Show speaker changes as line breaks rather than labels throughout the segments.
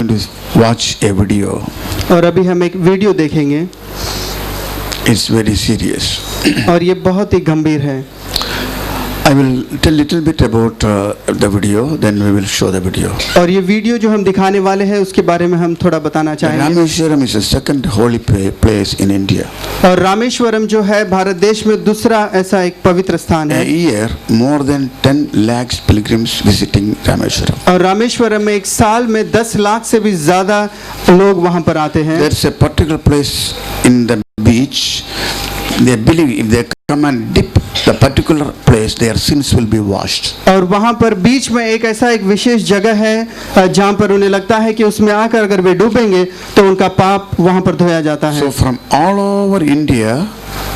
to watch a video.
और अभी हम एक वीडियो देखेंगे
It's very serious.
और ये बहुत ही गंभीर है।
I will tell little bit about the video, then we will show the video.
और ये वीडियो जो हम दिखाने वाले हैं उसके बारे में हम थोड़ा बताना चाहेंगे।
Rameshwaram is the second holy place in India.
और रामेश्वरम जो है भारत देश में दूसरा ऐसा एक पवित्र स्थान
A
है।
year, more than 10 lakhs pilgrims visiting Rameshwaram.
और रामेश्वरम में एक साल में 10 लाख से भी ज्यादा लोग वहां पर आते हैं।
There's a particular place in the beach. They believe if they come and dip the particular place, their sins will be washed.
और वहां पर बीच में एक ऐसा एक विशेष जगह है जहां पर उन्हें लगता है कि उसमें आकर अगर वे डूबेंगे तो उनका पाप वहां पर धोया जाता है।
So from all over India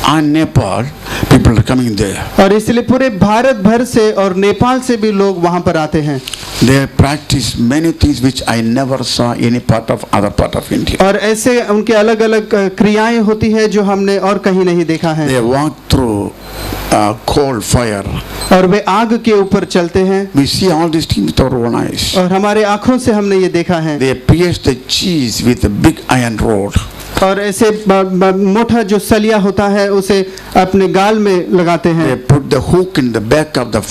and Nepal, people are coming there.
और इसलिए पूरे भारत भर से और नेपाल से भी लोग वहां पर आते हैं।
They practice many things which I never saw any part of other part of India.
और ऐसे उनके अलग अलग क्रियाएं होती है जो हमने और कहीं नहीं देखा है।
They walk through coal fire.
और वे आग के ऊपर चलते हैं।
We see all these things with our own eyes.
और हमारे आँखों से हमने ये देखा है।
They pierce the cheese with a big iron rod.
और ऐसे मोटा जो सलिया होता है उसे अपने गाल में लगाते हैं।
They put the hook in the back of the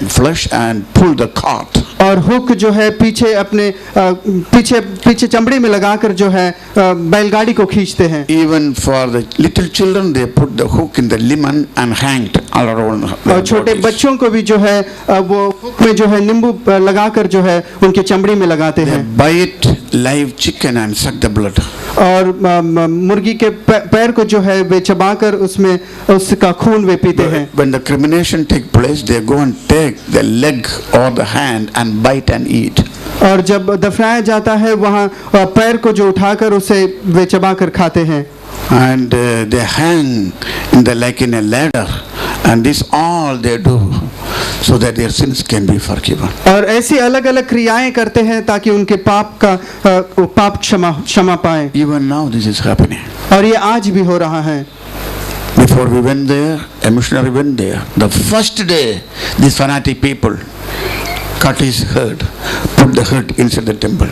flesh and pull the cart.
और हुक जो है पीछे अपने पीछे चमड़ी में लगाकर जो है बैलगाड़ी को खींचते हैं।
Even for the little children, they put the hook in the lemon and hanged all around.
और छोटे बच्चों को भी जो है वो हुक में जो है नींबू लगाकर जो है उनके चमड़ी में लगाते हैं।
Bite live chicken and suck the blood.
और मुर्गी के पैर को जो है वे चबाकर उसमें उसका खून वे पीते हैं।
When the cremation take place, they go and take the leg or the hand and bite and eat.
और जब दफनाया जाता है वहाँ पैर को जो उठाकर उसे वे चबाकर खाते हैं।
And they hang in the like in a ladder, and this all they do so that their sins can be forgiven.
और ऐसी अलग अलग क्रियाएं करते हैं ताकि उनके पाप क्षमा पाए।
Even now this is happening.
और ये आज भी हो रहा है।
Before we went there, a missionary went there. The first day, these fanatic people cut his head, put the head inside the temple.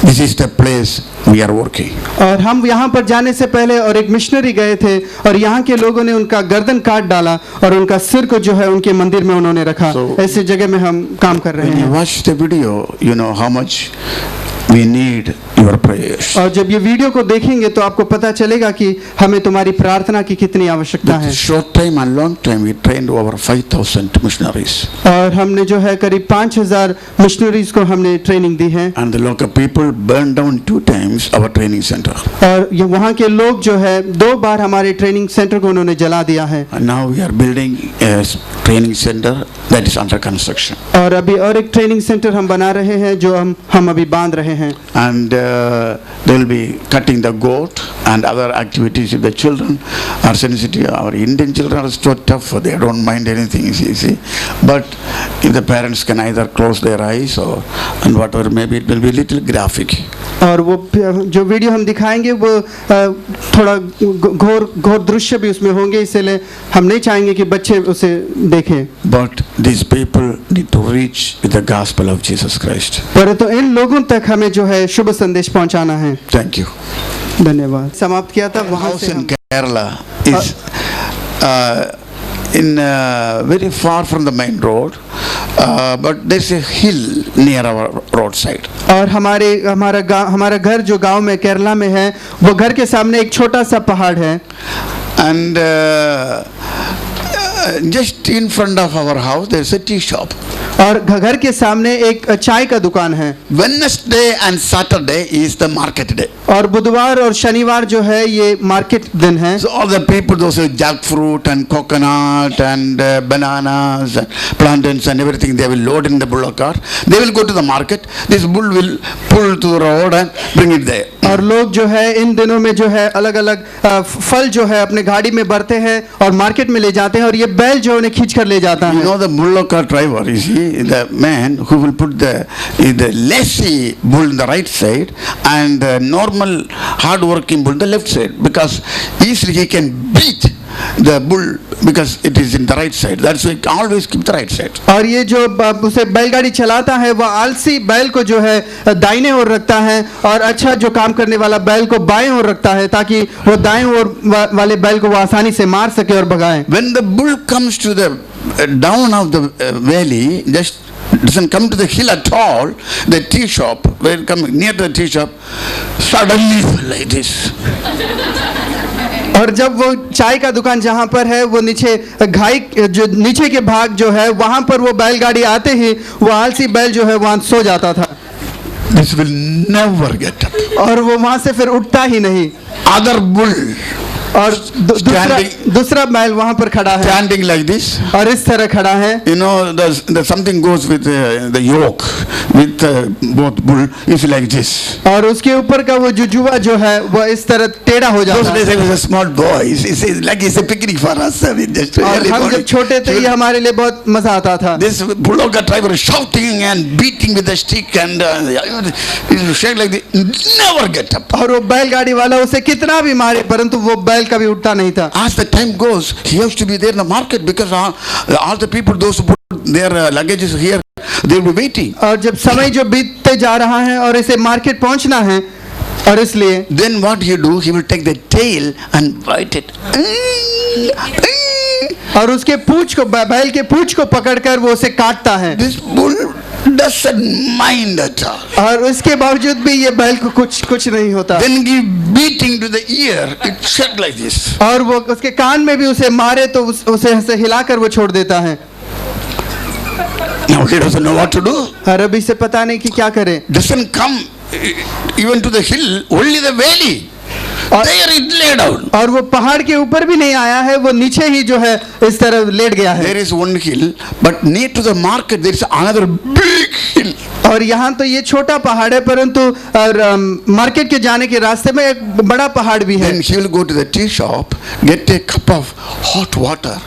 This is the place we are working.
और हम यहाँ पर जाने से पहले और एक मिशनरी गए थे और यहाँ के लोगों ने उनका गर्दन काट डाला और उनका सिर को जो है उनके मंदिर में उन्होंने रखा। ऐसी जगह में हम काम कर रहे हैं।
When you watch the video, you know how much we need your prayers.
और जब ये वीडियो को देखेंगे तो आपको पता चलेगा कि हमें तुम्हारी प्रार्थना की कितनी आवश्यकता है।
Short time and long time, we trained over 5,000 missionaries.
और हमने जो है करीब 5,000 मिशनरीज को हमने ट्रेनिंग दी है।
And the local people burned down 2 times our training center.
और ये वहाँ के लोग जो है 2 बार हमारे ट्रेनिंग सेंटर को उन्होंने जला दिया है।
And now we are building a training center that is under construction.
और अभी और एक ट्रेनिंग सेंटर हम बना रहे हैं जो हम अभी बांध रहे हैं।
And they will be cutting the goat and other activities. If the children are sensitive, our Indian children are so tough, they don't mind anything, you see. But if the parents can either close their eyes or and whatever, maybe it will be little graphic.
और वो जो video हम दिखाएंगे वो थोड़ा घोर दृश्य भी उसमें होंगे, इसलिए हम नहीं चाहेंगे कि बच्चे उसे देखें।
But these people need to reach with the gospel of Jesus Christ.
पर तो इन लोगों तक हमें जो है शुभ संदेश पहुंचाना है।
Thank you.
धन्यवाद। समाप्त किया था वहाँ से।
House in Kerala is in very far from the main road, but there's a hill near our roadside.
और हमारा घर जो गांव में केरला में है वो घर के सामने एक छोटा सा पहाड़ है।
And just in front of our house there's a tea shop.
और घर के सामने एक चाय का दुकान है।
Wednesday and Saturday is the market day.
और बुधवार और शनिवार जो है ये मार्केट दिन है।
So all the people, those who jackfruit and coconut and bananas and plantains and everything, they will load in the bullock cart. They will go to the market. This bull will pull to the road and bring it there.
और लोग जो है इन दिनों में जो है अलग अलग फल जो है अपने गाड़ी में भरते हैं और मार्केट में ले जाते हैं और ये बैल जो उन्हें खींच कर ले जाता है।
You know the bullock cart driver, you see, the man who will put the lazy bull in the right side and the normal hard working bull in the left side, because easily he can beat the bull because it is in the right side. That's why always keep the right side.
और ये जो उसे बैलगाड़ी चलाता है वह आलसी बैल को जो है दाहिने ओर रखता है और अच्छा जो काम करने वाला बैल को बाएं ओर रखता है ताकि वो दाएं ओर वाले बैल को वो आसानी से मार सके और भगाए.
When the bull comes to the down of the valley, just doesn't come to the hill at all, the tea shop, when come near the tea shop, suddenly like this.
और जब वो चाय का दुकान जहाँ पर है वो नीचे घाई जो नीचे के भाग जो है वहाँ पर वो बैलगाड़ी आते ही वो आलसी बैल जो है वहाँ सो जाता था.
This will never get up.
और वो वहाँ से फिर उठता ही नहीं.
Other bull
और दूसरा बैल वहाँ पर खड़ा है
standing like this.
और इस तरह खड़ा है.
You know, the something goes with the yoke with both bull is like this.
और उसके ऊपर का वो जुजुआ जो है वो इस तरह टेढ़ा हो जाता है.
Those days I was a small boy. It's like it's a picnic for us. I mean, just
और हम जब छोटे थे ये हमारे लिए बहुत मजा आता था.
This bullock driver shouting and beating with the stick and shake like this. Never get up.
और वो बैलगाड़ी वाला उसे कितना भी मारे परंतु वो बैल कभी उठता नहीं था.
As the time goes, he has to be there in the market because all the people, those who put their luggages here, they will be waiting.
और जब समय जो बीतते जा रहा है और इसे मार्केट पहुंचना है और इसलिए
then what he do, he will take the tail and bite it.
और उसके पूंछ को बैल के पूंछ को पकड़कर वो उसे काटता है.
This bull doesn't mind at all.
और उसके बावजूद भी ये बैल को कुछ नहीं होता.
Then give beating to the ear, it shake like this.
और वो उसके कान में भी उसे मारे तो उसे ऐसे हिलाकर वो छोड़ देता है.
Now he doesn't know what to do.
और अभी से पता नहीं कि क्या करे.
Doesn't come even to the hill, only the valley. There it lay down.
और वो पहाड़ के ऊपर भी नहीं आया है वो नीचे ही जो है इस तरह लेट गया है.
There is one hill, but near to the market there is another big hill.
और यहाँ तो ये छोटा पहाड़ है परंतु मार्केट के जाने के रास्ते में एक बड़ा पहाड़ भी है.
Then he will go to the tea shop, get a cup of hot water,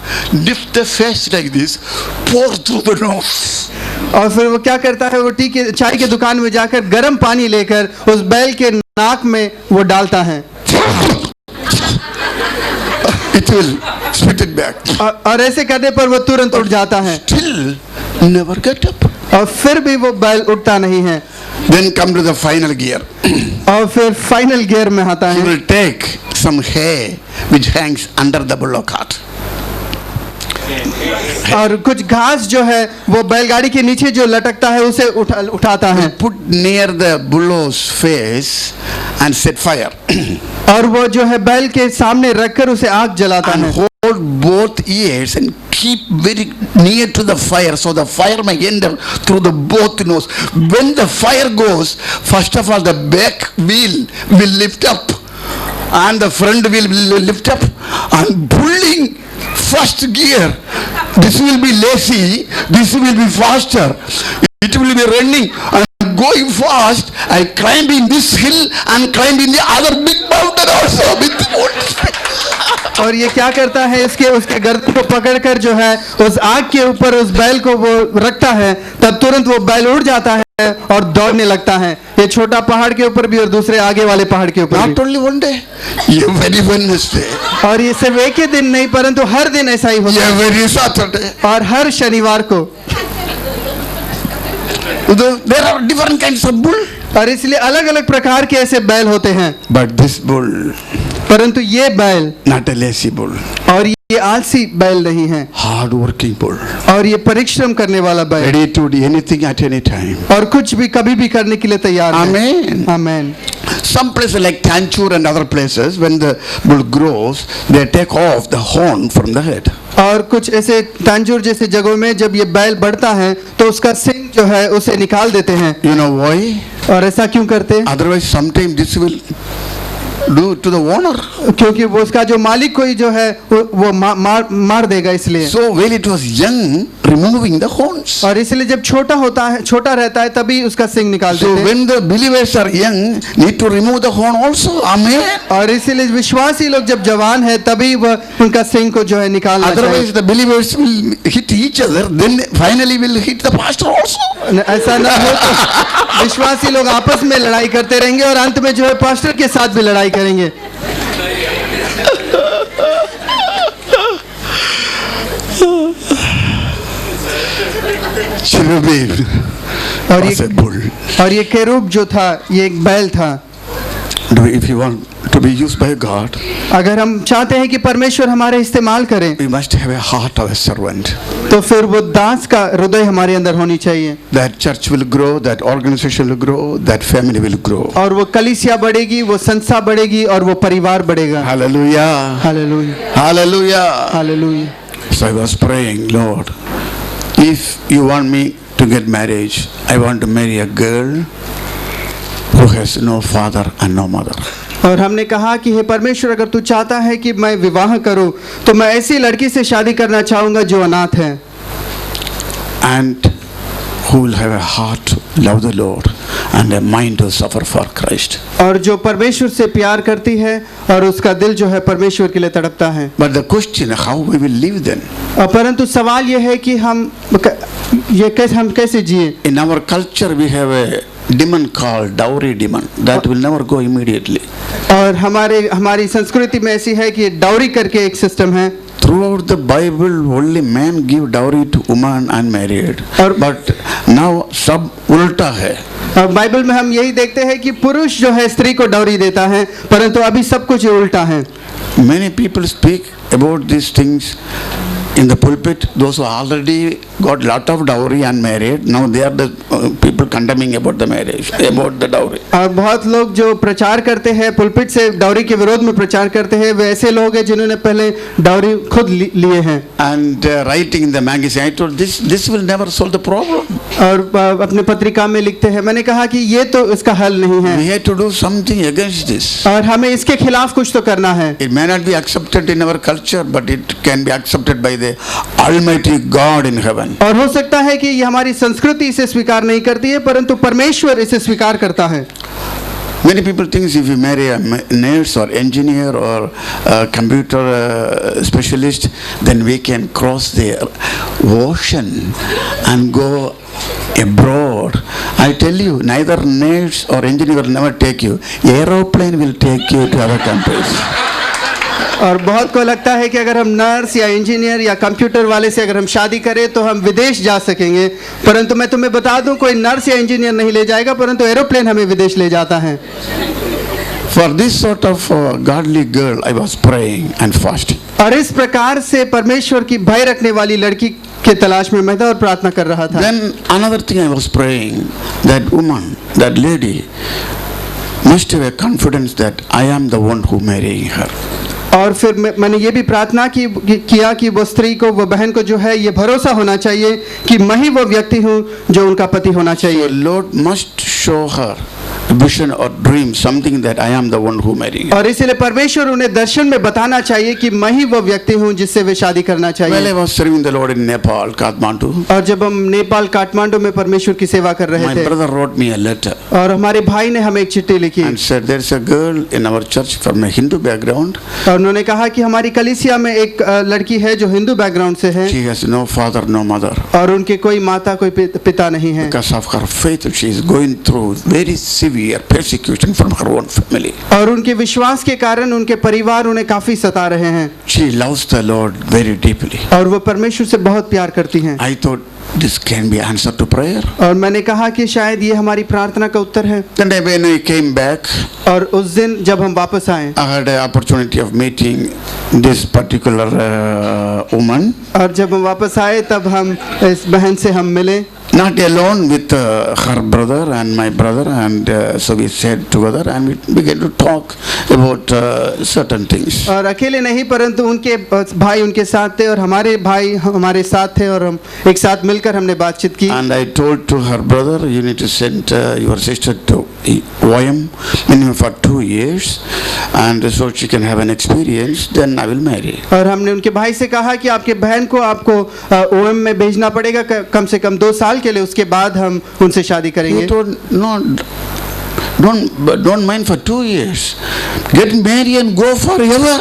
dip the face like this, pour through the nose.
और फिर वो क्या करता है वो चाय के दुकान में जाकर गर्म पानी लेकर उस बैल के नाक में वो डालता है.
It will spit it back.
और ऐसे करने पर वो तुरंत उठ जाता है.
Still never get up.
और फिर भी वो बैल उठता नहीं है.
Then come to the final gear.
और फिर फाइनल गियर में आता
He
है.
will take some hay which hangs under the bullock cart.
और कुछ घास जो है वो बैलगाड़ी के नीचे जो लटकता है उसे उठाता है.
Put near the bullow's face and set fire.
और वो जो है बैल के सामने रखकर उसे आग जलाता
And
है.
hold both ears and keep very near to the fire so the fire may enter through the both nose. When the fire goes, first of all the back wheel will lift up and the front wheel will lift up and pulling first gear. This will be lazy, this will be faster. It will be running and going fast and climbing this hill and climbing the other big mountain also with full speed.
और ये क्या करता है उसके गर्दन को पकड़कर जो है उस आग के ऊपर उस बैल को वो रखता है तब तुरंत वो बैल उड़ जाता है और दौड़ने लगता है. ये छोटा पहाड़ के ऊपर भी और दूसरे आगे वाले पहाड़ के ऊपर
Not only one day, every Wednesday,
और ये सिर्फ एक ही दिन नहीं परंतु हर दिन ऐसा ही होता है.
every Saturday.
और हर शनिवार को.
There are different kinds of bull.
और इसलिए अलग अलग प्रकार के ऐसे बैल होते हैं.
But this bull,
परंतु ये बैल
not a lazy bull,
और ये आलसी बैल नहीं है.
hard working bull,
और ये परिश्रम करने वाला बैल
ready to do anything at any time.
और कुछ भी कभी भी करने के लिए तैयार है.
Amen.
Amen.
Some places like Tanchur and other places, when the bull grows, they take off the horn from the head.
और कुछ ऐसे तांजूर जैसे जगहों में जब ये बैल बढ़ता है तो उसका सिंग जो है उसे निकाल देते हैं.
You know why?
और ऐसा क्यों करते हैं?
Otherwise, sometimes this will do to the owner.
क्योंकि वो उसका जो मालिक कोई जो है वो मार देगा इसलिए.
So when it was young, removing the horns.
और इसलिए जब छोटा रहता है तभी उसका सिंग निकाल
So
देते हैं.
when the believers are young, need to remove the horn also. Amen.
और इसीलिए विश्वासी लोग जब जवान है तभी वह उनका सिंग को जो है निकालना चाहिए.
Otherwise, the believers will hit each other. Then finally will hit the pastor also.
ऐसा ना हो तो विश्वासी लोग आपस में लड़ाई करते रहेंगे और अंत में जो है पास्टर के साथ भी लड़ाई करेंगे.
cherubim
और
was a bull.
ये केरूब जो था ये एक बैल था।
If you want to be used by God,
अगर हम चाहते हैं कि परमेश्वर हमारे इस्तेमाल करें
we must have a heart of a servant.
तो फिर वो दास का हृदय हमारे अंदर होनी चाहिए।
That church will grow, that organization will grow, that family will grow.
और वो कलीसिया बढ़ेगी, वो संस्था बढ़ेगी और वो परिवार बढ़ेगा।
Hallelujah.
Hallelujah,
Hallelujah.
Hallelujah.
So I was praying, Lord, if you want me to get married, I want to marry a girl who has no father and no mother.
और हमने कहा कि हे परमेश्वर, अगर तू चाहता है कि मैं विवाह करूं तो मैं ऐसी लड़की से शादी करना चाहूंगा जो अनाथ है
And who will have a heart to love the Lord and a mind to suffer for Christ.
और जो परमेश्वर से प्यार करती है और उसका दिल जो है परमेश्वर के लिए तड़पता है।
But the question, how we will live then?
परंतु सवाल यह है कि हम कैसे जिए।
In our culture we have a demon called dowry demon that will never go immediately.
और हमारी संस्कृति में ऐसी है कि डाउरी करके एक सिस्टम है।
Throughout the Bible, only man give dowry to woman unmarried. But now सब उल्टा है।
और बाइबल में हम यही देखते हैं कि पुरुष जो है स्त्री को डाउरी देता है, परंतु अभी सब कुछ उल्टा है।
Many people speak about these things in the pulpit. Those who already got lot of dowry and married, now they are the people condemning about the marriage, about the dowry.
और बहुत लोग जो प्रचार करते हैं पुलपिट से dowry के विरोध में प्रचार करते हैं, वे ऐसे लोग हैं जिन्होंने पहले डाउरी खुद लिए हैं।
And writing in the magazine, I told this will never solve the problem.
और अपने पत्रिका में लिखते हैं, मैंने कहा कि ये तो इसका हल नहीं है।
We have to do something against this.
और हमें इसके खिलाफ कुछ तो करना है।
It may not be accepted in our culture, but it can be accepted by the Almighty God in heaven.
और हो सकता है कि ये हमारी संस्कृति इसे स्वीकार नहीं करती है, परंतु परमेश्वर इसे स्वीकार करता है।
Many people think if you marry a nurse or engineer or a computer specialist, then we can cross the ocean and go abroad. I tell you, neither nurse or engineer will never take you. Aeroplane will take you to other countries.
और बहुत को लगता है कि अगर हम nurse या engineer या कंप्यूटर वाले से अगर हम शादी करें तो हम विदेश जा सकेंगे, परंतु मैं तुम्हें बता दूं कोई नर्स या इंजीनियर नहीं ले जाएगा, परंतु एरोप्लेन हमें विदेश ले जाता है।
For this sort of godly girl, I was praying and fasting.
और इस प्रकार से परमेश्वर की भय रखने वाली लड़की के तलाश में मैं था और प्रार्थना कर रहा था।
Then another thing I was praying, that woman, that lady, must have a confidence that I am the one who marrying her.
और फिर मैंने ये भी प्रार्थना किया कि वो स्त्री को, वो बहन को जो है ये भरोसा होना चाहिए कि मैं ही वो व्यक्ति हूँ जो उनका पति होना चाहिए।
So Lord must show her vision or dream, something that I am the one who marrying.
और इसलिए परमेश्वर उन्हें दर्शन में बताना चाहिए कि मैं ही वो व्यक्ति हूँ जिससे वे शादी करना चाहिए।
Well, I was serving the Lord in Nepal, Kathmandu.
और जब हम नेपाल काठमांडू में परमेश्वर की सेवा कर रहे
My
थे,
brother wrote me a letter
और हमारे भाई ने हमें एक चिट्ठी लिखी
and said there is a girl in our church from a Hindu background.
और उन्होंने कहा कि हमारी कलीसिया में एक लड़की है जो हिंदू बैकग्राउंड से है।
She has no father, no mother.
और उनके कोई माता कोई पिता नहीं है।
Because of her faith, she is going through very severe persecution from her own family.
और उनके विश्वास के कारण उनके परिवार उन्हें काफी सता रहे हैं।
She loves the Lord very deeply.
और वो परमेश्वर से बहुत प्यार करती हैं।
I thought this can be answer to prayer.
और मैंने कहा कि शायद ये हमारी प्रार्थना का उत्तर है।
Then when I came back,
और उस दिन जब हम वापस आए,
I had an opportunity of meeting this particular woman.
और जब हम वापस आए तब हम इस बहन से हम मिले।
Not alone, with her brother and my brother, and so we sat together and we began to talk about certain things.
और अकेले नहीं, परंतु उनके भाई उनके साथ थे और हमारे भाई हमारे साथ थे और हम एक साथ मिलकर हमने बातचीत की।
And I told to her brother, you need to send your sister to OM minimum for 2 years, and so she can have an experience. Then I will marry.
और हमने उनके भाई से कहा कि आपके बहन को आपको OM में भेजना पड़ेगा कम से कम 2 साल के लिए, उसके बाद हम उनसे शादी करेंगे।
He told, no, don't mind for 2 years. Get married and go forever.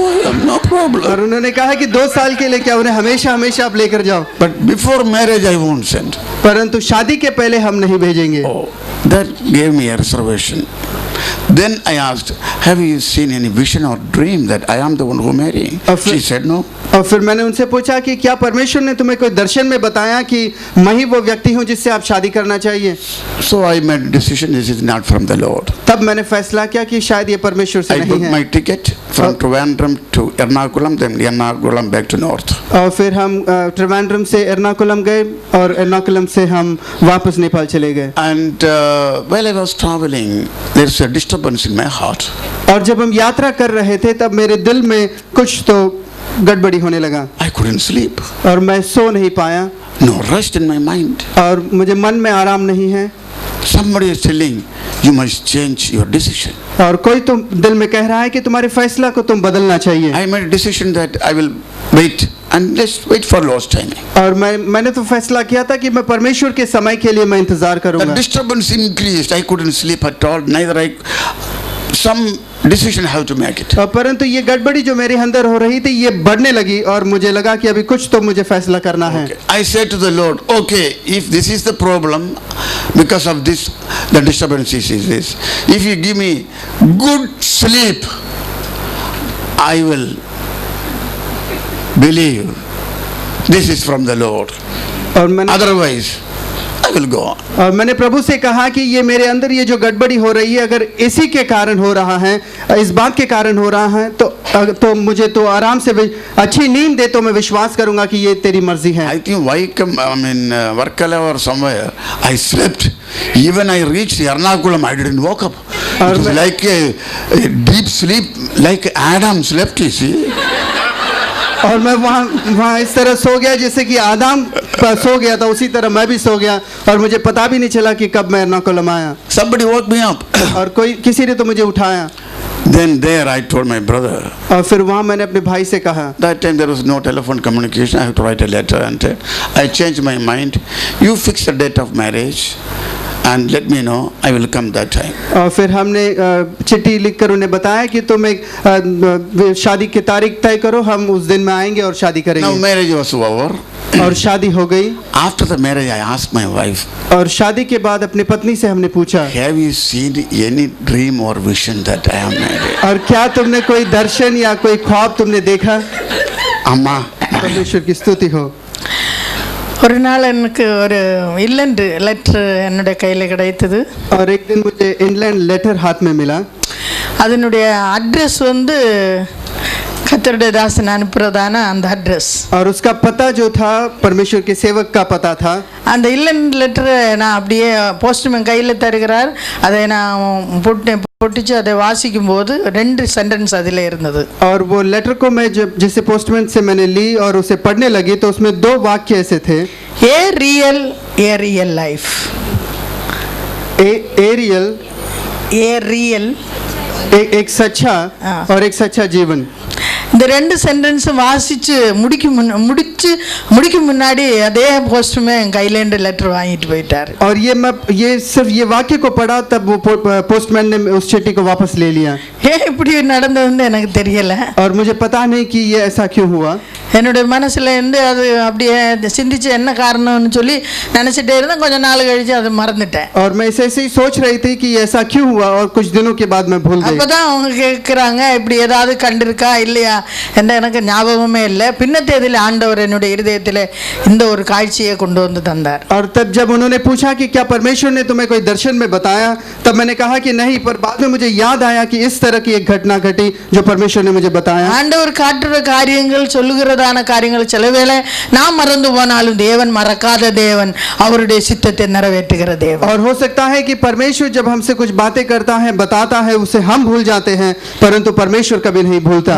Oh, no problem.
और उन्होंने कहा कि 2 साल के लिए क्या, उन्हें हमेशा हमेशा आप लेकर जाओ,
But before marriage I won't send.
परंतु शादी के पहले हम नहीं भेजेंगे।
Oh, that gave me a reservation. Then I asked, have you seen any vision or dream that I am the one who marrying? She said no.
और फिर मैंने उनसे पूछा कि क्या परमेश्वर ने तुम्हें कोई दर्शन में बताया कि मैं ही वो व्यक्ति हूँ जिससे आप शादी करना चाहिए?
So I made a decision, this is not from the Lord.
तब मैंने फैसला किया कि शायद ये परमेश्वर से
I
नहीं
booked
है।
my ticket from Trivandrum to Ernakulam, then Ernakulam back to north.
और फिर हम त्रिवेंद्रम से एर्नाकुलम गए और एर्नाकुलम से हम वापस नेपाल चले गए।
And while I was traveling, there's a disturbance in my heart.
और जब हम यात्रा कर रहे थे तब मेरे दिल में कुछ तो गड़बड़ी होने लगा
I couldn't sleep.
और मैं सो नहीं पाया
No rest in my mind.
और मुझे मन में आराम नहीं है।
Somebody is telling you must change your decision.
और कोई तो दिल में कह रहा है कि तुम्हारे फैसला को तुम बदलना चाहिए।
I made a decision that I will wait and just wait for Lord's timing.
और मैंने तो फैसला किया था कि मैं परमेश्वर के समय के लिए मैं इंतजार
The
करूंगा।
disturbance increased. I couldn't sleep at all. Neither I. Some decision I have to make it.
और परंतु ये गड़बड़ी जो मेरे अंदर हो रही थी ये बढ़ने लगी और मुझे लगा कि अभी कुछ तो मुझे फैसला करना है।
Okay. I said to the Lord, okay, if this is the problem, because of this, the disturbance is this. If you give me good sleep, I will believe this is from the Lord.
और मैंने
Otherwise, I will go on.
और मैंने प्रभु से कहा कि ये मेरे अंदर ये जो गड़बड़ी हो रही है अगर इसी के कारण हो रहा है, इस बात के कारण हो रहा है तो मुझे तो आराम से अच्छी नींद दे तो मैं विश्वास करूंगा कि ये तेरी मर्जी है।
I think Varkala or somewhere, I slept. Even I reached Ernakulam, I didn't woke up. It was like a deep sleep, like Adam slept, you see.
और मैं वहाँ इस तरह सो गया जैसे कि आदम सो गया था, उसी तरह मैं भी सो गया और मुझे पता भी नहीं चला कि कब मैं एर्नाकुलम आया।
Somebody woke me up.
और किसी ने तो मुझे उठाया।
Then there I told my brother.
और फिर वहाँ मैंने अपने भाई से कहा।
That time there was no telephone communication. I had to write a letter and I changed my mind. You fix the date of marriage and let me know. I will come that time.
और फिर हमने चिट्ठी लिखकर उन्हें बताया कि तुम एक शादी की तारीख तय करो, हम उस दिन में आएंगे और शादी करेंगे।
Now marriage was over.
और शादी हो गई।
After the marriage, I asked my wife.
और शादी के बाद अपनी पत्नी से हमने पूछा,
Have you seen any dream or vision that I am married?
और क्या तुमने कोई दर्शन या कोई ख्वाब तुमने देखा?
अम्मा,
परमेश्वर की स्तुति हो।
ஒரு நாள் எனக்கு ஒரு இல்லண்டு லெட்ரு என்னுடைய கையில் கிடைத்தது.
और एक दिन मुझे इंग्लैंड लेटर हाथ में मिला।
அதனுடைய அட்ரஸ் வந்து கர்த்தருடைய தாசன் அனுப்புறதான அந்த அட்ரஸ்।
और उसका पता जो था परमेश्वर के सेवक का पता था।
அந்த இல்லண்ட் லெட்டரை நான் அப்படியே போஸ்ட்மேன் கையில் தருகிறார், அதை நான் பொட்டிச்சு அதை வாசிக்கும் போது 2 சென்டென்ஸ் அதில் இருந்தது।
और वो लेटर को मैं जब जिसे पोस्टमैन से मैंने ली और उसे पढ़ने लगी तो उसमें 2 वाक्य ऐसे थे,
a real life, a real
एक सच्चा और एक सच्चा जीवन।
இந்த 2 சென்டென்ஸ் வாசிச்சு முடிக்கும் முன்னாடி அதே போஸ்ட்மேன் கையிலேந்து லெட்டர் வாங்கிட்டு போயிட்டார்।
और ये सिर्फ ये वाक्य को पढ़ा तब वो पोस्टमैन ने उस चिट्ठी को वापस ले लिया।
ஏன் இப்படி நடந்ததுன்னு எனக்கு தெரியல।
और मुझे पता नहीं कि ये ऐसा क्यों हुआ।
என்னுடைய மனசுல இருந்து அது அப்படியே சிந்திச்சு என்ன காரணம்னு சொல்லி நினைச்சிட்டே இருந்தேன், கொஞ்ச நாள் கழிச்சு அதை மறந்துட்டேன்।
और मैं ऐसे ही सोच रही थी कि ऐसा क्यों हुआ और कुछ दिनों के बाद मैं भूल गई।
அப்பதான் அவங்க கேக்குறாங்க, இப்படி ஏதாவது கண்டிருக்கா இல்லையா என்ன, எனக்கு ஞாபகமே இல்லை। பின்னத்தேதியில் ஆண்டவர் என்னுடைய இருதயத்தில் இந்த ஒரு காட்சியை கொண்டு வந்து தந்தார்।
और तब जब उन्होंने पूछा कि क्या परमेश्वर ने तुम्हें कोई दर्शन में बताया, तब मैंने कहा कि नहीं, पर बाद में मुझे याद आया कि इस तरह की एक घटना घटी जो परमेश्वर ने मुझे बताया।
ஆண்டவர் காட்டுற காரியங்கள் சொல்லுகிறதான காரியங்கள் சிலவேளை நாம் மறந்து போனாலும் தேவன் மறக்காத தேவன், அவருடைய சித்தத்தை நிறைவேற்றுகிற தேவன்।
और हो सकता है कि परमेश्वर जब हमसे कुछ बातें करता है, बताता है, उसे हम भूल जाते हैं, परंतु परमेश्वर कभी नहीं भूलता।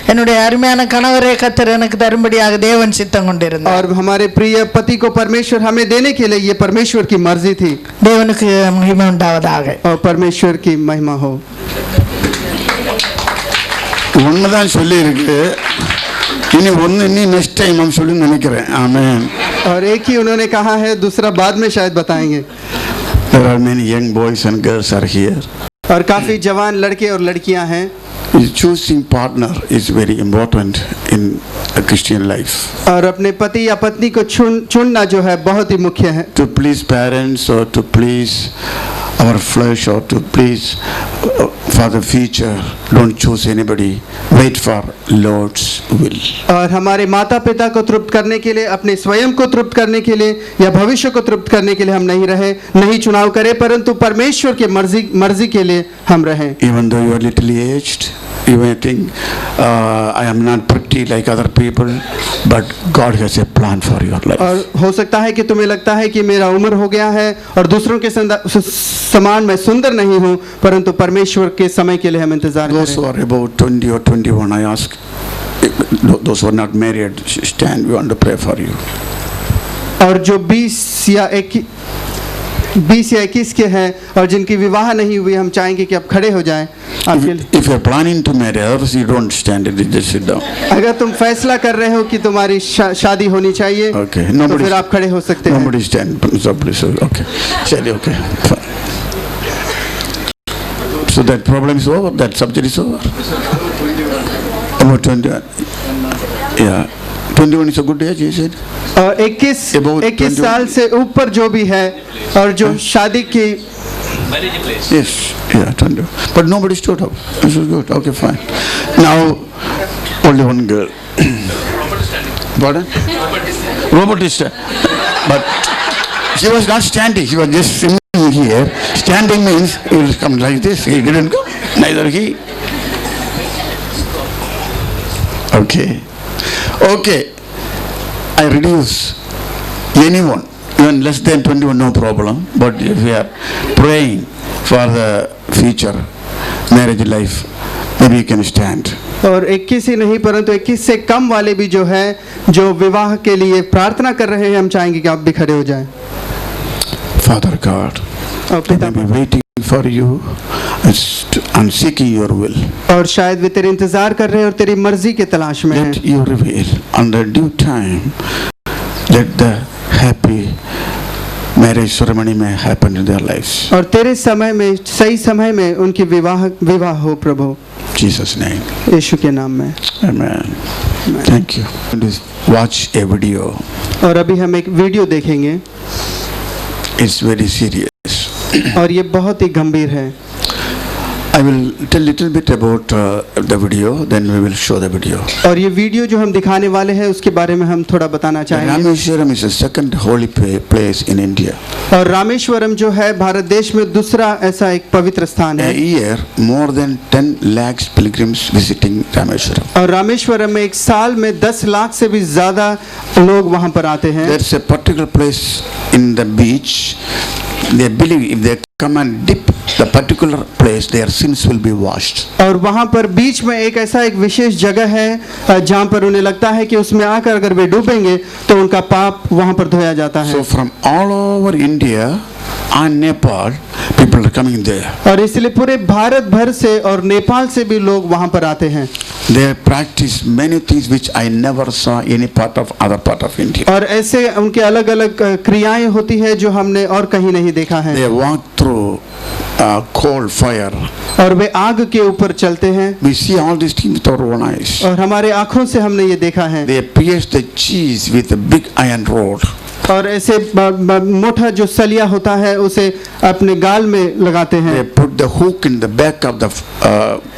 என்னுடைய அருமையான கணவரே கர்த்தர் எனக்கு தரும்படியாக தேவன் சித்தம் கொண்டிருந்தார்।
और हमारे प्रिय पति को परमेश्वर हमें देने के लिए ये परमेश्वर की मर्जी थी।
தேவனுக்கு மகிமை உண்டாவதாக।
और परमेश्वर की महिमा हो।
ஒண்ணுதான் சொல்லி இருக்கு, இனி நெக்ஸ்ட் டைம் हम சொல்லி நினைக்கிறேன்। ஆமென்।
और एक ही उन्होंने कहा है, दूसरा बाद में शायद बताएंगे।
There are many young boys and girls are here.
और काफी जवान लड़के और लड़कियां हैं।
Choosing partner is very important in a Christian life.
और अपने पति या पत्नी को चुनना जो है बहुत ही मुख्य है।
To please parents or to please our flesh or to please for the future, don't choose anybody. Wait for Lord's will.
और हमारे माता पिता को तृप्त करने के लिए, अपने स्वयं को तृप्त करने के लिए या भविष्य को तृप्त करने के लिए हम नहीं चुनाव करें, परंतु परमेश्वर के मर्जी के लिए हम रहें।
Even though you are little aged, you may think I am not pretty like other people, but God has a plan for your life.
और हो सकता है कि तुम्हें लगता है कि मेरा उम्र हो गया है और दूसरों के समान मैं सुंदर नहीं हूँ, परंतु परमेश्वर के समय के लिए हम इंतजार करें।
Those who are about 20 or 21, I ask those who are not married, stand. We want to pray for you.
और जो 20 या 21 के हैं और जिनकी विवाह नहीं हुई, हम चाहेंगे कि आप खड़े हो जाएं आपके लिए।
If you are planning to marry, others you don't stand. Just sit down.
अगर तुम फैसला कर रहे हो कि तुम्हारी शादी होनी चाहिए,
Okay.
तो फिर आप खड़े हो सकते हैं।
Nobody stand. So please. Okay. Shall okay. Fine. So that problem is over. That subject is over. About 21. Yeah. 21 is a good age, you said.
21 साल से ऊपर जो भी है और जो शादी की
Yes, yeah, 20. But nobody stood up. This is good. Okay, fine. Now, only one girl. Pardon? Robert is but she was not standing. She was just sitting here. Standing means he will come like this. He didn't go. Neither he. Okay. Okay. I reduce anyone, even less than 21, no problem. But if we are praying for the future marriage life, maybe you can stand.
और 21 ही नहीं परंतु 21 से कम वाले भी जो है, जो विवाह के लिए प्रार्थना कर रहे हैं, हम चाहेंगे कि आप भी खड़े हो जाएं।
Father God, I may be waiting for you and seeking your will.
और शायद वे तेरे इंतजार कर रहे हैं और तेरी मर्जी के तलाश में हैं।
Let your will, under due time, let the happy marriage ceremony may happen in their lives.
और तेरे समय में, सही समय में उनकी विवाह हो प्रभु।
Jesus' name.
यीशु के नाम में।
Amen. Thank you. Watch a video.
और अभी हम एक वीडियो देखेंगे।
It's very serious.
और ये बहुत ही गंभीर है।
I will tell little bit about the video, then we will show the video.
और ये वीडियो जो हम दिखाने वाले हैं उसके बारे में हम थोड़ा बताना चाहेंगे।
Rameshwaram is the second holy place in India.
और रामेश्वरम जो है भारत देश में दूसरा ऐसा एक पवित्र स्थान है।
A year, more than 10 lakhs pilgrims visiting Rameshwaram.
और रामेश्वरम में एक साल में 10 लाख से भी ज्यादा लोग वहाँ पर आते हैं।
There's a particular place in the beach. They believe if they come and dip the particular place, their sins will be washed.
और वहाँ पर बीच में एक ऐसा एक विशेष जगह है जहाँ पर उन्हें लगता है कि उसमें आकर अगर वे डूबेंगे तो उनका पाप वहाँ पर धोया जाता है।
So from all over India and Nepal, people are coming there.
और इसलिए पूरे भारत भर से और नेपाल से भी लोग वहाँ पर आते हैं।
They practice many things which I never saw any other part of India.
और ऐसे उनके अलग अलग क्रियाएं होती है जो हमने और कहीं नहीं देखा है।
They walk through coal fire.
और वे आग के ऊपर चलते हैं।
We see all these things with our own eyes.
और हमारे आँखों से हमने ये देखा है।
They pierce the cheese with a big iron rod.
और ऐसे मोटा जो सलिया होता है उसे अपने गाल में लगाते हैं।
They put the hook in the back of the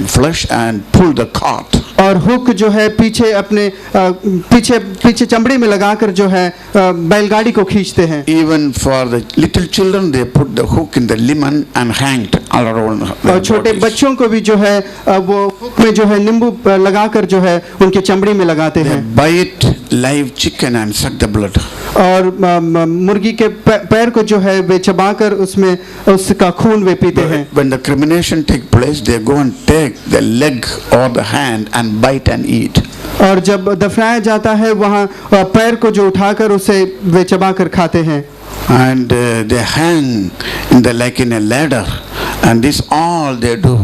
flesh and pull the cart.
और हुक जो है पीछे अपने पीछे चमड़ी में लगाकर जो है बैलगाड़ी को खींचते हैं।
Even for the little children, they put the hook in the lemon and hanged all around.
और छोटे बच्चों को भी जो है वो हुक में जो है नींबू लगाकर जो है उनके चमड़ी में लगाते हैं।
Bite live chicken and suck the blood.
और मुर्गी के पैर को जो है वे चबाकर उसमें उसका खून वे पीते हैं।
When the cremation take place, they go and take the leg or the hand and bite and eat.
और जब दफनाया जाता है वहाँ पैर को जो उठाकर उसे वे चबाकर खाते हैं।
And they hang in a ladder, and this all they do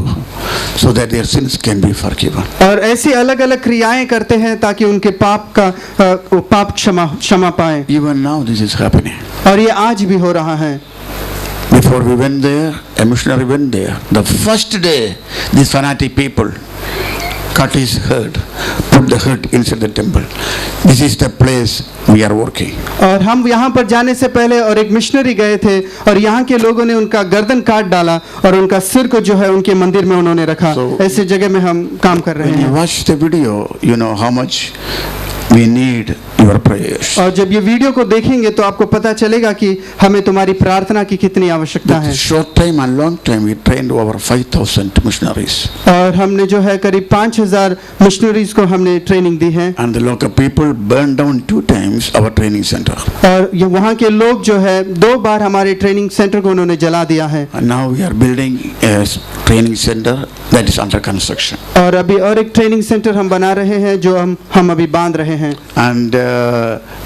so that their sins can be forgiven.
और ऐसी अलग अलग क्रियाएं करते हैं ताकि उनके पाप क्षमा पाएं।
Even now this is happening.
और ये आज भी हो रहा है।
Before Before we went there, a missionary went there. The first day, these fanatic people cut his head, put the head inside the temple. This is the place we are working.
और हम यहाँ पर जाने से पहले और एक missionary गए थे और यहाँ के लोगों ने उनका गर्दन काट डाला और उनका सिर को जो है उनके मंदिर में उन्होंने रखा। ऐसी जगह में हम काम कर रहे
When
हैं।
you watch the video, you know how much we need your prayers.
और जब ये वीडियो को देखेंगे तो आपको पता चलेगा कि हमें तुम्हारी प्रार्थना की कितनी आवश्यकता है।
Short time and long time, we trained over 5,000 missionaries.
और हमने जो है करीब 5,000 मिशनरीज को हमने ट्रेनिंग दी है।
And the local people burned down 2 times our training center.
और ये वहाँ के लोग जो है 2 बार हमारे ट्रेनिंग सेंटर को उन्होंने जला दिया है।
And now we are building a training center that is under construction.
और अभी और एक ट्रेनिंग सेंटर हम बना रहे हैं जो हम अभी बांध रहे हैं।
And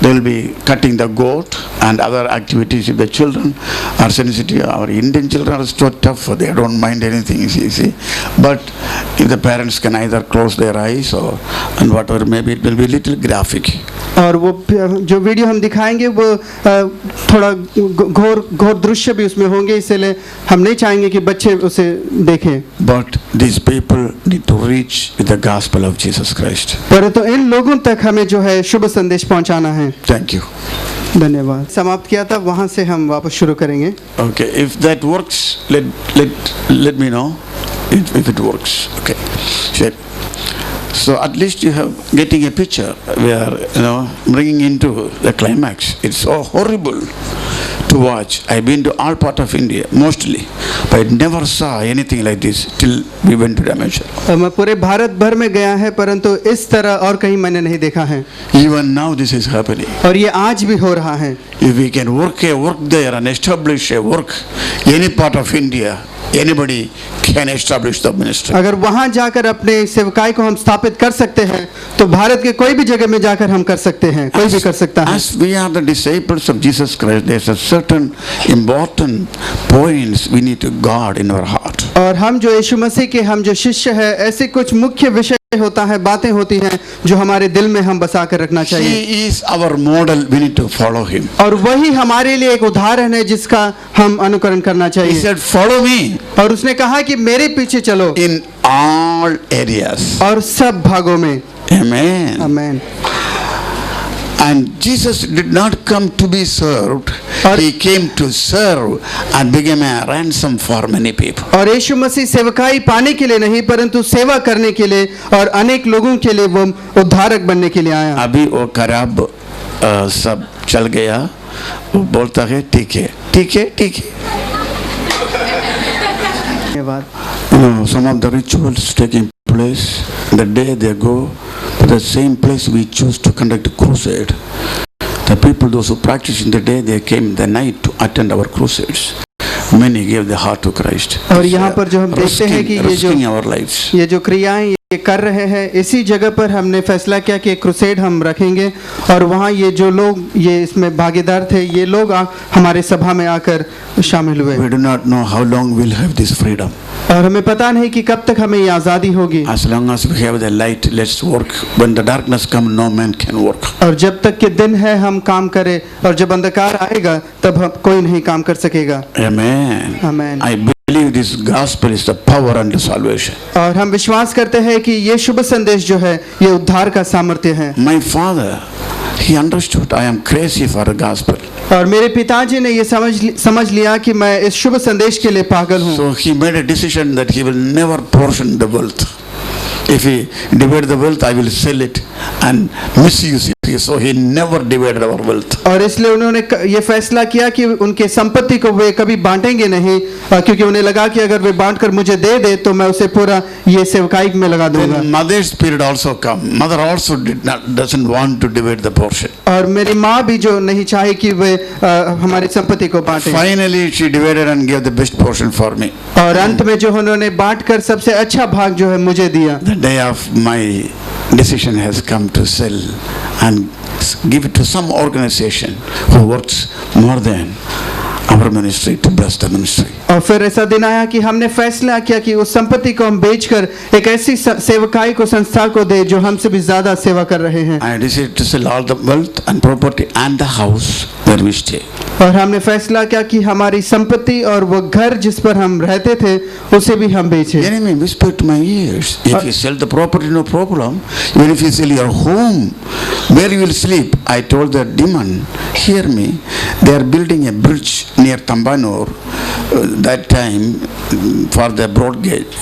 they will be cutting the goat and other activities if the children are sensitive. Our Indian children are so tough, they don't mind anything, you see. But if the parents can either close their eyes or and whatever, maybe it will be little graphic.
और वो जो video हम दिखाएंगे वो थोड़ा घोर दृश्य भी उसमें होंगे, इसलिए हम नहीं चाहेंगे कि बच्चे उसे देखें।
But these people need to reach with the gospel of Jesus Christ.
परंतु इन लोगों तक हमें जो है शुभ संदेश पहुंचाना है।
Thank you.
धन्यवाद। समाप्त किया था, वहां से हम वापस शुरू करेंगे।
Okay, if that works, let me know if it works. Okay, sure. So at least you have getting a picture. We are, bringing into the climax. It's so horrible to watch. I've been to all part of India mostly, but I never saw anything like this till we went to Rameshwaram.
मैं पूरे भारत भर में गया है परंतु इस तरह और कहीं मैंने नहीं देखा है।
Even now this is happening.
और ये आज भी हो रहा है।
If we can work there and establish a work any part of India, anybody can establish the ministry.
अगर वहां जाकर अपने सेवकाई को हम स्थापित कर सकते हैं तो भारत के कोई भी जगह में जाकर हम कर सकते हैं, कोई भी कर सकता है।
As we are the disciples of Jesus Christ, there's a certain important points we need to guard in our heart.
और हम जो यीशु मसीह के हम जो शिष्य हैं, ऐसे कुछ मुख्य विषय होता है, बातें होती हैं जो हमारे दिल में हम बसा कर रखना चाहिए।
He is our model, we need to follow him.
और वही हमारे लिए एक उदाहरण है जिसका हम अनुकरण करना
He
चाहिए।
said, follow me
और उसने कहा कि मेरे पीछे चलो
in all areas.
और सब भागों में।
Amen.
आमीन।
And Jesus did not come to be served. He came to serve and became a ransom for many people.
और यीशु मसीह सेवकाई पाने के लिए नहीं परंतु सेवा करने के लिए और अनेक लोगों के लिए वो उद्धारक बनने के लिए आया।
अभी वो खराब सब चल गया, वो बोलता है ठीक है ठीक है ठीक है।
धन्यवाद।
Some of the rituals taking place, the day they go to the same place we choose to conduct a crusade. The people, those who practice in the day, they came the night to attend our crusades. Many gave their heart to Christ.
और यहाँ पर जो हम देखते हैं कि ये जो क्रियाएं ये कर रहे हैं, इसी जगह पर हमने फैसला किया कि क्रुसेड हम रखेंगे और वहाँ ये जो लोग ये इसमें भागीदार थे, ये लोग हमारे सभा में आकर शामिल हुए।
We do not know how long we'll have this freedom.
और हमें पता नहीं कि कब तक हमें ये आज़ादी होगी।
As long as we have the light, let's work. When the darkness comes, no man can work.
और जब तक के दिन है हम काम करें और जब अंधकार आएगा तब हम कोई नहीं काम कर सकेगा।
Amen.
Amen.
I believe this gospel is the power and the salvation.
और हम विश्वास करते हैं कि ये शुभ संदेश जो है ये उद्धार का सामर्थ्य है।
My father, he understood I am crazy for the gospel.
और मेरे पिताजी ने ये समझ लिया कि मैं इस शुभ संदेश के लिए पागल हूँ।
So he made a decision that he will never portion the wealth. If he divide the wealth, I will sell it and misuse it. So he never divided our wealth.
और इसलिए उन्होंने ये फैसला किया कि उनके संपत्ति को वे कभी बांटेंगे नहीं, क्योंकि उन्हें लगा कि अगर वे बांट कर मुझे दे दे तो मैं उसे पूरा ये सेवकाई में लगा दूंगा।
Mother's period also come. Mother also doesn't want to divide the portion.
और मेरी माँ भी जो नहीं चाहे कि वे हमारी संपत्ति को बांटे।
Finally she divided and gave the best portion for me.
और अंत में जो उन्होंने बांट कर सबसे अच्छा भाग जो है मुझे दिया।
The day of my decision has come to sell and give it to some organization who works more than our ministry to bless the ministry.
और फिर ऐसा दिन आया कि हमने फैसला किया कि उस संपत्ति को हम बेचकर एक ऐसी सेवकाई को संस्था को दे जो हमसे भी ज्यादा सेवा कर रहे हैं।
I decided to sell all the wealth and property and the house where we stay.
और हमने फैसला किया कि हमारी संपत्ति और वो घर जिस पर हम रहते थे उसे भी हम बेचें।
Enemy whispered to my ears, if you sell the property, no problem. Even if you sell your home, where you will sleep? I told the demon, hear me, they are building a bridge near Tambanur that time for the broad gauge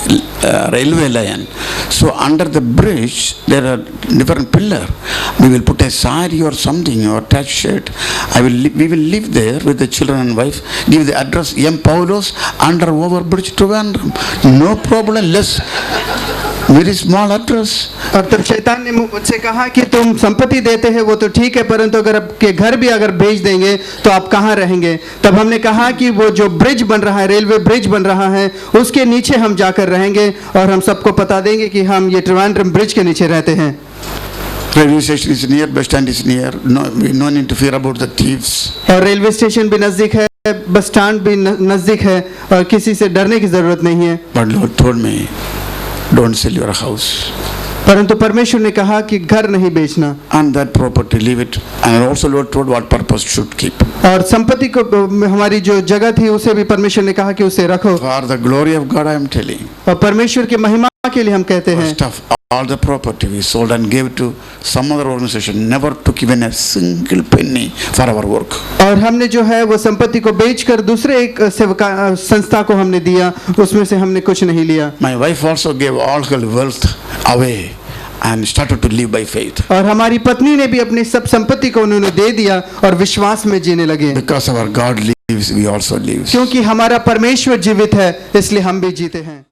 railway line. So under the bridge there are different pillar. We will put a sari or something or attached shed. We will live there with the children and wife. Give the address M. Paulos under overbridge Trivandrum. No problem, less. Very small address.
और तब शैतान ने मुझसे कहा कि तुम संपत्ति देते हैं वो तो ठीक है, परंतु अगर आपके घर भी अगर बेच देंगे तो आप कहाँ रहेंगे। तब हमने कहा कि वो जो ब्रिज बन रहा है, रेलवे ब्रिज बन रहा है, उसके नीचे हम जाकर रहेंगे और हम सबको बता देंगे कि हम ये ट्रिवांड्रम ब्रिज के नीचे रहते हैं।
Railway station is near, bus stand is near. No need to fear about the thieves.
और रेलवे स्टेशन भी नजदीक है, बस स्टैंड भी नजदीक है और किसी से डरने की जरूरत नहीं है।
But Lord told me, don't sell your house.
परंतु परमेश्वर ने कहा कि घर नहीं बेचना।
And that property, leave it. And also Lord told what purpose should keep.
और संपत्ति को, हमारी जो जगह थी उसे भी परमेश्वर ने कहा कि उसे रखो।
For the glory of God I am telling.
और परमेश्वर की महिमा के लिए हम कहते हैं।
First of all the property we sold and gave to some other organization, never took even a single penny for our work.
और हमने जो है वो संपत्ति को बेचकर दूसरे एक संस्था को हमने दिया, उसमें से हमने कुछ नहीं लिया।
My wife also gave all her wealth away and started to live by faith.
और हमारी पत्नी ने भी अपनी सब संपत्ति को उन्होंने दे दिया और विश्वास में जीने लगे।
Because our God lives, we also live.
क्योंकि हमारा परमेश्वर जीवित है, इसलिए हम भी जीते हैं।